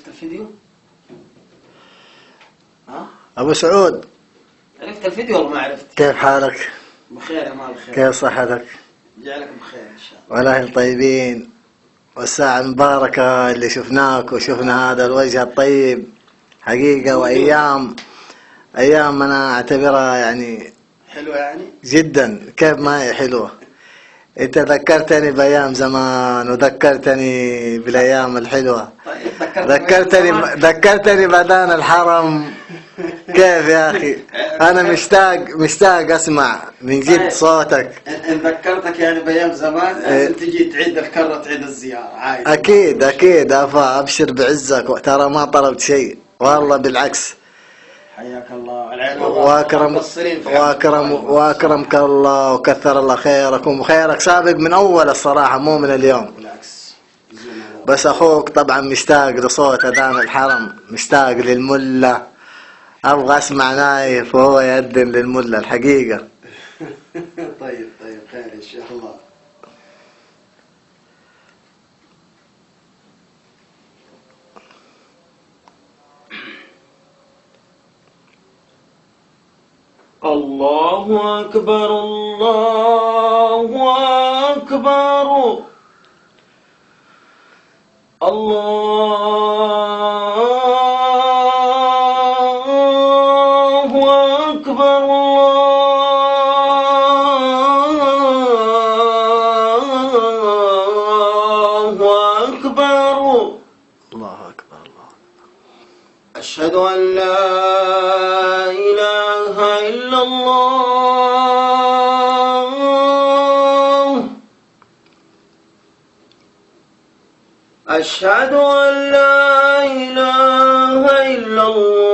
عرفت الفيديو؟ ها؟ أبو سعود، عرفت الفيديو ولا ما عرفت؟ كيف حالك؟ بخير يا مال بخير. كيف صحتك؟ جعلك بخير إن شاء الله. والأهل طيبين، والساعة المباركة اللي شفناك وشفنا هذا الوجه الطيب حقيقة، وأيام أنا أعتبرها يعني حلوة يعني؟ جدا. كيف ما هي حلوة. أنت ذكرتني بأيام زمان وذكرتني بالأيام الحلوة. طيب ذكرتني بأذان الحرم. كيف يا أخي، أنا مشتاق أسمع من جد صوتك. إن ذكرتك يعني بأيام زمان لازم تجي تعيد الكرة تعيد الزيارة عادي. أكيد أفا، أبشر بعزك، ترى ما طلبت شيء والله بالعكس. حياك الله. وأكرمك الله وكثر الله خيركم، وخيرك سابق من أول الصراحة مو من اليوم. بالعكس. بس أخوك طبعا مشتاق لصوت أذان الحرم، مشتاق للملة، أبغى أسمع نايف وهو يأذن للملة الحقيقة. طيب خير إن شاء الله. الله أكبر الله أكبر الله أكبر الله أكبر. الله أكبر الله. أشهد أن لا إله إلا الله. أشهد أن لا إله إلا الله.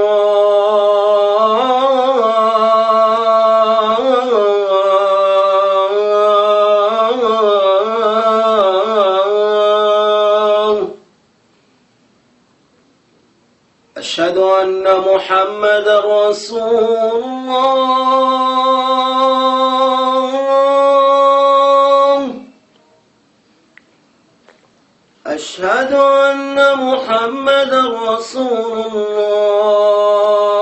أشهد أن محمدا رسول الله. أشهد أن محمدا رسول الله.